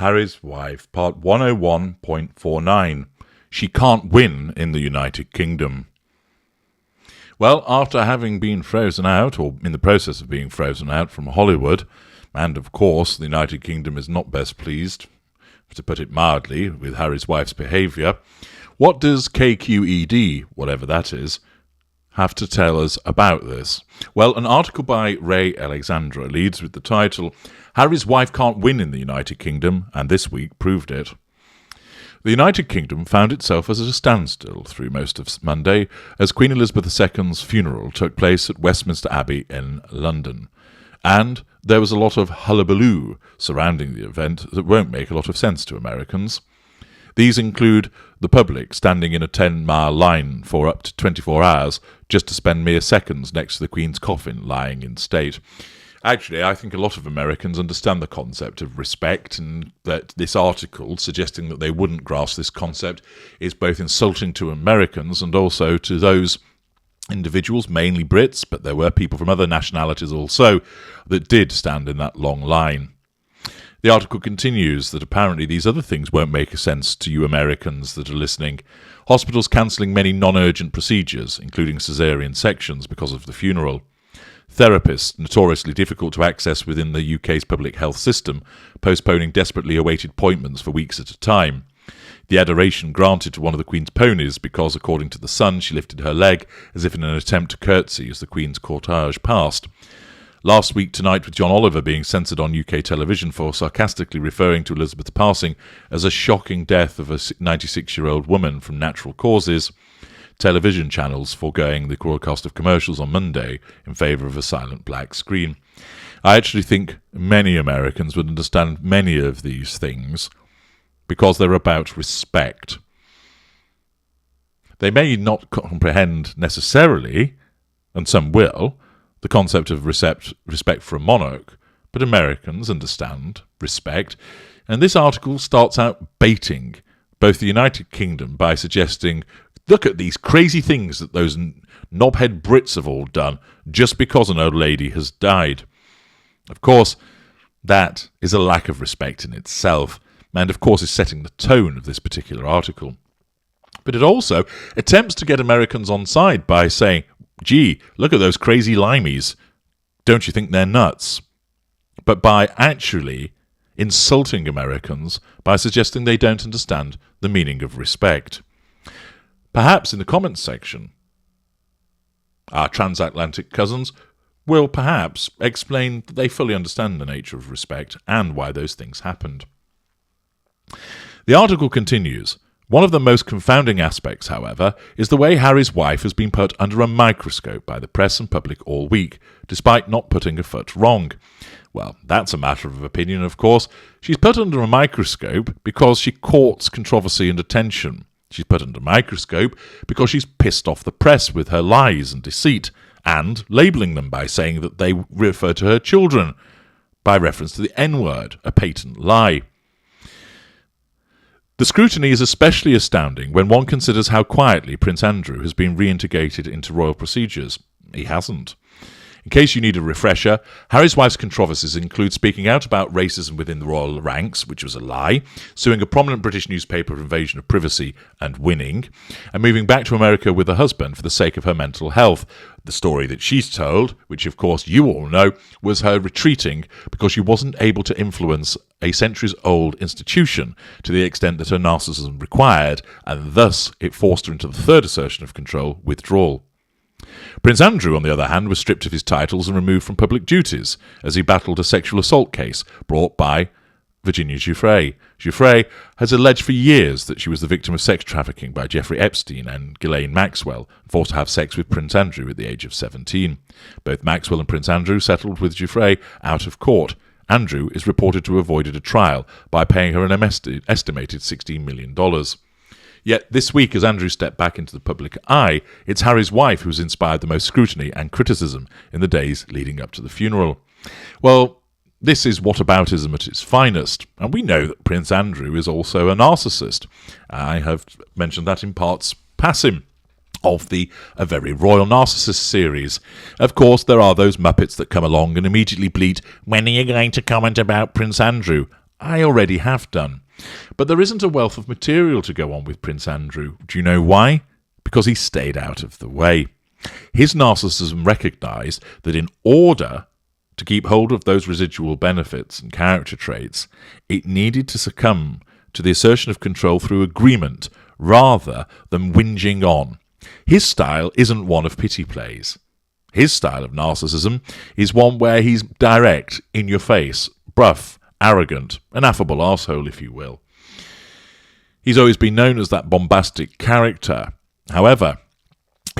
Harry's Wife, Part 101.49. She can't win in the United Kingdom. Well, after having been frozen out, or in the process of being frozen out from Hollywood, and of course the United Kingdom is not best pleased, to put it mildly, with Harry's wife's behaviour, what does KQED, whatever that is, have to tell us about this? Well, an article by Ray Alexandra leads with the title, Harry's Wife Can't Win in the United Kingdom, and this week proved it. The United Kingdom found itself at a standstill through most of Monday as Queen Elizabeth II's funeral took place at Westminster Abbey in London. And there was a lot of hullabaloo surrounding the event that won't make a lot of sense to Americans. These include the public standing in a 10-mile line for up to 24 hours just to spend mere seconds next to the Queen's coffin lying in state. Actually, I think a lot of Americans understand the concept of respect, and that this article, suggesting that they wouldn't grasp this concept, is both insulting to Americans and also to those individuals, mainly Brits, but there were people from other nationalities also, that did stand in that long line. The article continues that apparently these other things won't make sense to you Americans that are listening. Hospitals cancelling many non-urgent procedures, including caesarean sections, because of the funeral. Therapists, notoriously difficult to access within the UK's public health system, postponing desperately awaited appointments for weeks at a time. The adoration granted to one of the Queen's ponies because, according to The Sun, she lifted her leg as if in an attempt to curtsy as the Queen's cortege passed. Last week Tonight with John Oliver being censored on UK television for sarcastically referring to Elizabeth's passing as a shocking death of a 96-year-old woman from natural causes. Television channels foregoing the broadcast of commercials on Monday in favour of a silent black screen. I actually think many Americans would understand many of these things because they're about respect. They may not comprehend necessarily, and some will, the concept of respect for a monarch, but Americans understand respect, and this article starts out baiting both the United Kingdom by suggesting, look at these crazy things that those knobhead Brits have all done just because an old lady has died. Of course, that is a lack of respect in itself, and of course is setting the tone of this particular article. But it also attempts to get Americans on side by saying, gee, look at those crazy limeys. Don't you think they're nuts? But by actually insulting Americans by suggesting they don't understand the meaning of respect. Perhaps in the comments section, our transatlantic cousins will perhaps explain that they fully understand the nature of respect and why those things happened. The article continues. One of the most confounding aspects, however, is the way Harry's wife has been put under a microscope by the press and public all week, despite not putting a foot wrong. Well, that's a matter of opinion, of course. She's put under a microscope because she courts controversy and attention. She's put under a microscope because she's pissed off the press with her lies and deceit, and labelling them by saying that they refer to her children, by reference to the N-word, a patent lie. The scrutiny is especially astounding when one considers how quietly Prince Andrew has been reintegrated into royal procedures. He hasn't. In case you need a refresher, Harry's wife's controversies include speaking out about racism within the royal ranks, which was a lie, suing a prominent British newspaper for invasion of privacy and winning, and moving back to America with her husband for the sake of her mental health. The story that she's told, which of course you all know, was her retreating because she wasn't able to influence a centuries-old institution to the extent that her narcissism required, and thus it forced her into the third assertion of control, withdrawal. Prince Andrew, on the other hand, was stripped of his titles and removed from public duties as he battled a sexual assault case brought by Virginia Giuffre. Giuffre has alleged for years that she was the victim of sex trafficking by Jeffrey Epstein and Ghislaine Maxwell, forced to have sex with Prince Andrew at the age of 17. Both Maxwell and Prince Andrew settled with Giuffre out of court. Andrew is reported to have avoided a trial by paying her an estimated $16 million. Yet this week, as Andrew stepped back into the public eye, it's Harry's wife who's inspired the most scrutiny and criticism in the days leading up to the funeral. Well, this is whataboutism at its finest, and we know that Prince Andrew is also a narcissist. I have mentioned that in parts passing of the A Very Royal Narcissist series. Of course, there are those muppets that come along and immediately bleat, "When are you going to comment about Prince Andrew?" I already have done. But there isn't a wealth of material to go on with Prince Andrew. Do you know why? Because he stayed out of the way. His narcissism recognised that in order to keep hold of those residual benefits and character traits, it needed to succumb to the assertion of control through agreement rather than whinging on. His style isn't one of pity plays. His style of narcissism is one where he's direct, in your face, gruff, arrogant, an affable arsehole, if you will. He's always been known as that bombastic character. However,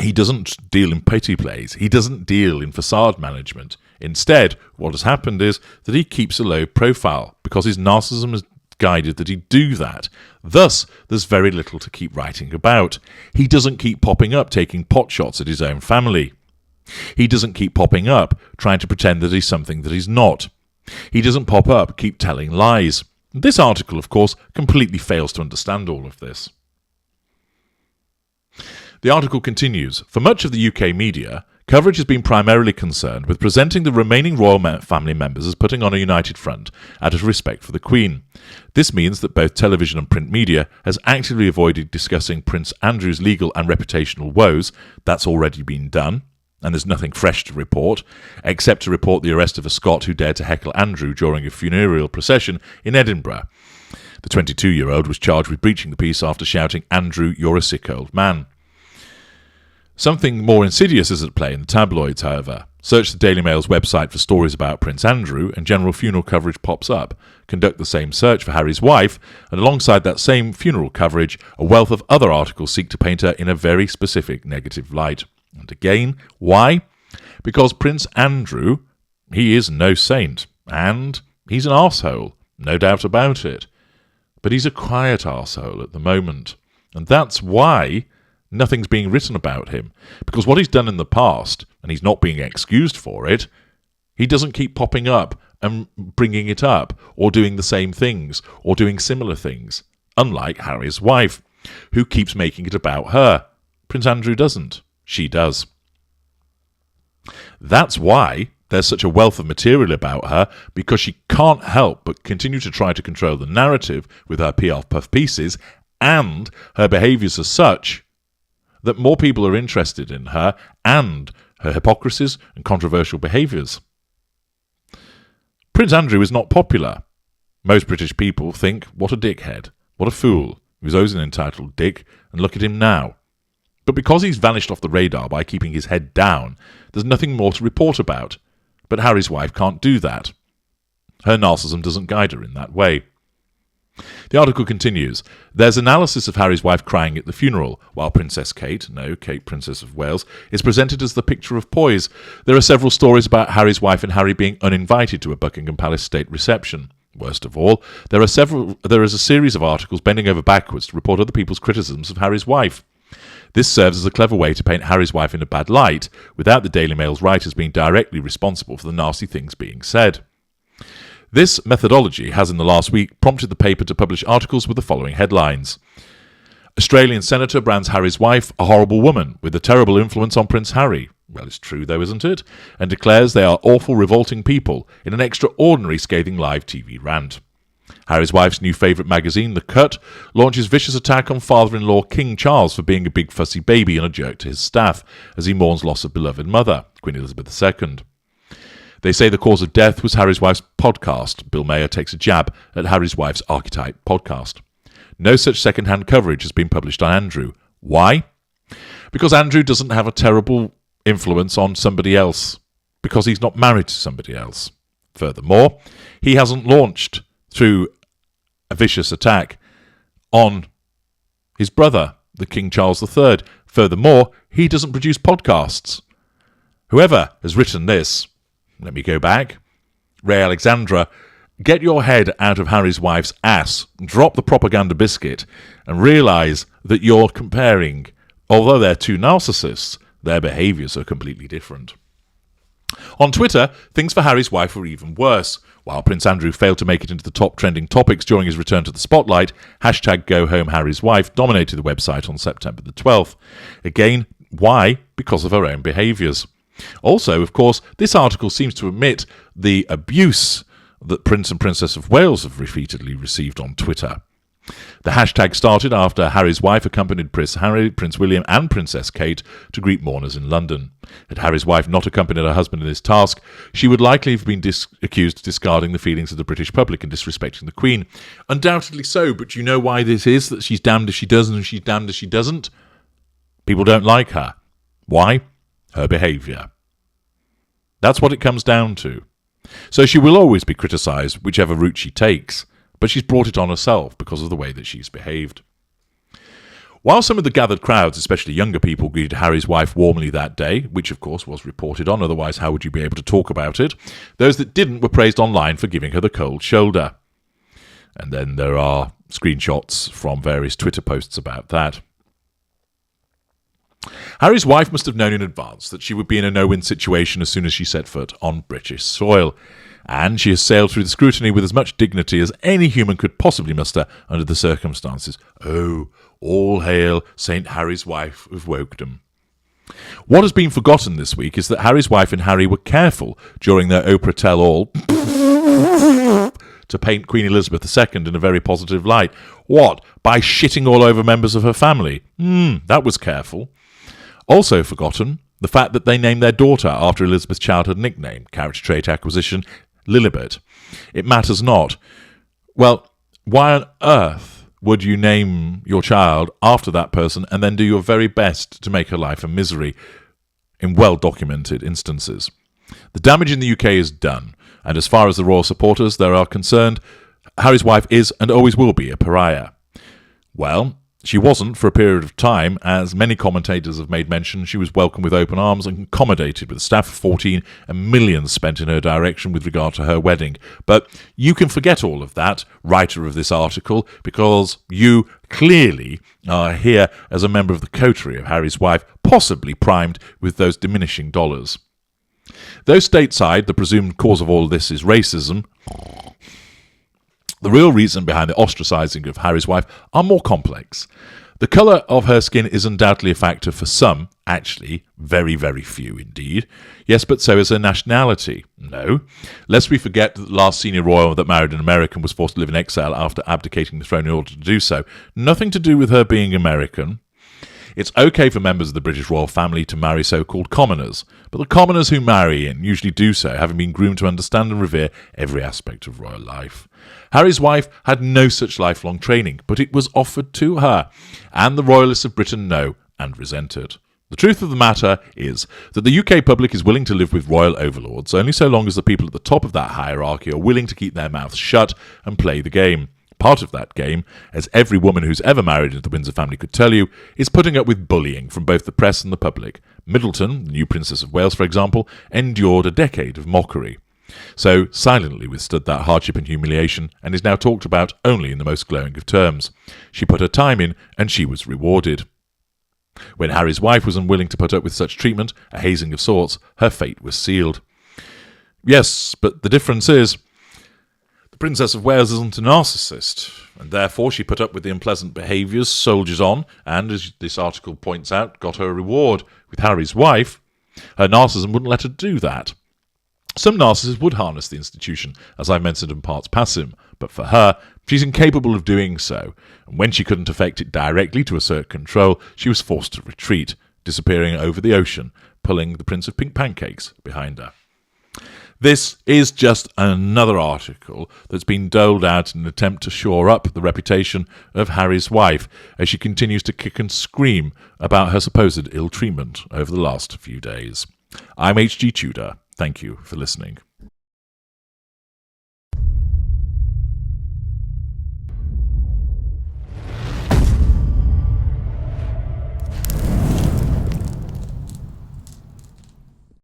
he doesn't deal in pity plays. He doesn't deal in facade management. Instead, what has happened is that he keeps a low profile because his narcissism has guided that he do that. Thus, there's very little to keep writing about. He doesn't keep popping up taking potshots at his own family. He doesn't keep popping up trying to pretend that he's something that he's not. He doesn't pop up keep telling lies. This article, of course, completely fails to understand all of this. The article continues. For much of the UK media, coverage has been primarily concerned with presenting the remaining royal family members as putting on a united front out of respect for the Queen. This means that both television and print media has actively avoided discussing Prince Andrew's legal and reputational woes. That's already been done, and there's nothing fresh to report, except to report the arrest of a Scot who dared to heckle Andrew during a funereal procession in Edinburgh. The 22-year-old was charged with breaching the peace after shouting, "Andrew, you're a sick old man." Something more insidious is at play in the tabloids, however. Search the Daily Mail's website for stories about Prince Andrew and general funeral coverage pops up. Conduct the same search for Harry's wife, and alongside that same funeral coverage, a wealth of other articles seek to paint her in a very specific negative light. And again, why? Because Prince Andrew, he is no saint, and he's an arsehole, no doubt about it. But he's a quiet arsehole at the moment, and that's why nothing's being written about him, because what he's done in the past, and he's not being excused for it, he doesn't keep popping up and bringing it up, or doing the same things, or doing similar things, unlike Harry's wife, who keeps making it about her. Prince Andrew doesn't. She does. That's why there's such a wealth of material about her, because she can't help but continue to try to control the narrative with her PR puff pieces, and her behaviours are such that more people are interested in her and her hypocrisies and controversial behaviours. Prince Andrew is not popular. Most British people think, what a dickhead, what a fool. He was always an entitled dick, and look at him now. But because he's vanished off the radar by keeping his head down, there's nothing more to report about. But Harry's wife can't do that. Her narcissism doesn't guide her in that way. The article continues. There's analysis of Harry's wife crying at the funeral, while Princess Kate, Kate Princess of Wales, is presented as the picture of poise. There are several stories about Harry's wife and Harry being uninvited to a Buckingham Palace state reception. Worst of all, there is a series of articles bending over backwards to report other people's criticisms of Harry's wife. This serves as a clever way to paint Harry's wife in a bad light, without the Daily Mail's writers being directly responsible for the nasty things being said. This methodology has in the last week prompted the paper to publish articles with the following headlines. Australian Senator brands Harry's wife a horrible woman with a terrible influence on Prince Harry. Well, it's true though, isn't it? And declares they are awful, revolting people in an extraordinary scathing live TV rant. Harry's wife's new favourite magazine, The Cut, launches vicious attack on father-in-law King Charles for being a big fussy baby and a jerk to his staff as he mourns loss of beloved mother, Queen Elizabeth II. They say the cause of death was Harry's wife's podcast. Bill Maher takes a jab at Harry's wife's Archetype podcast. No such second-hand coverage has been published on Andrew. Why? Because Andrew doesn't have a terrible influence on somebody else, because he's not married to somebody else. Furthermore, he hasn't launched through a vicious attack on his brother, the King Charles III. Furthermore, he doesn't produce podcasts. Whoever has written this, let me go back, Ray Alexandra, get your head out of Harry's wife's ass, drop the propaganda biscuit, and realise that you're comparing, although they're two narcissists, their behaviours are completely different. On Twitter, things for Harry's wife were even worse. While Prince Andrew failed to make it into the top trending topics during his return to the spotlight, #GoHomeHarry'sWife dominated the website on September the 12th. Again, why? Because of her own behaviours. Also, of course, this article seems to omit the abuse that Prince and Princess of Wales have repeatedly received on Twitter. The hashtag started after Harry's wife accompanied Prince Harry, Prince William and Princess Kate to greet mourners in London. Had Harry's wife not accompanied her husband in this task, she would likely have been accused of discarding the feelings of the British public and disrespecting the Queen. Undoubtedly so, but you know why this is? That she's damned if she does and she's damned if she doesn't? People don't like her. Why? Her behaviour. That's what it comes down to. So she will always be criticised, whichever route she takes, but she's brought it on herself because of the way that she's behaved. While some of the gathered crowds, especially younger people, greeted Harry's wife warmly that day, which of course was reported on, otherwise how would you be able to talk about it, those that didn't were praised online for giving her the cold shoulder. And then there are screenshots from various Twitter posts about that. Harry's wife must have known in advance that she would be in a no-win situation as soon as she set foot on British soil, and she has sailed through the scrutiny with as much dignity as any human could possibly muster under the circumstances. Oh, all hail St. Harry's wife of Wokedom. What has been forgotten this week is that Harry's wife and Harry were careful during their Oprah tell-all to paint Queen Elizabeth II in a very positive light. What? By shitting all over members of her family? That was careful. Also forgotten, the fact that they named their daughter after Elizabeth's childhood nickname, character trait acquisition, Lilibet. It matters not. Well, why on earth would you name your child after that person and then do your very best to make her life a misery in well-documented instances? The damage in the UK is done, and as far as the royal supporters there are concerned, Harry's wife is and always will be a pariah. Well, she wasn't for a period of time. As many commentators have made mention, she was welcomed with open arms and accommodated with a staff of 14 and millions spent in her direction with regard to her wedding. But you can forget all of that, writer of this article, because you clearly are here as a member of the coterie of Harry's wife, possibly primed with those diminishing dollars. Though stateside the presumed cause of all this is racism, the real reason behind the ostracising of Harry's wife are more complex. The colour of her skin is undoubtedly a factor for some, actually, very, very few indeed. Yes, but so is her nationality. No. Lest we forget that the last senior royal that married an American was forced to live in exile after abdicating the throne in order to do so. Nothing to do with her being American. It's okay for members of the British royal family to marry so-called commoners, but the commoners who marry in usually do so having been groomed to understand and revere every aspect of royal life. Harry's wife had no such lifelong training, but it was offered to her, and the royalists of Britain know and resent it. The truth of the matter is that the UK public is willing to live with royal overlords only so long as the people at the top of that hierarchy are willing to keep their mouths shut and play the game. Part of that game, as every woman who's ever married into the Windsor family could tell you, is putting up with bullying from both the press and the public. Middleton, the new Princess of Wales, for example, endured a decade of mockery. So silently withstood that hardship and humiliation, and is now talked about only in the most glowing of terms. She put her time in, and she was rewarded. When Harry's wife was unwilling to put up with such treatment, a hazing of sorts, her fate was sealed. Yes, but the difference is, the Princess of Wales isn't a narcissist, and therefore she put up with the unpleasant behaviours, soldiers on, and, as this article points out, got her reward. With Harry's wife, her narcissism wouldn't let her do that. Some narcissists would harness the institution, as I mentioned in parts passim, but for her, she's incapable of doing so, and when she couldn't affect it directly to assert control, she was forced to retreat, disappearing over the ocean, pulling the Prince of Pink Pancakes behind her. This is just another article that's been doled out in an attempt to shore up the reputation of Harry's wife as she continues to kick and scream about her supposed ill treatment over the last few days. I'm H.G. Tudor. Thank you for listening.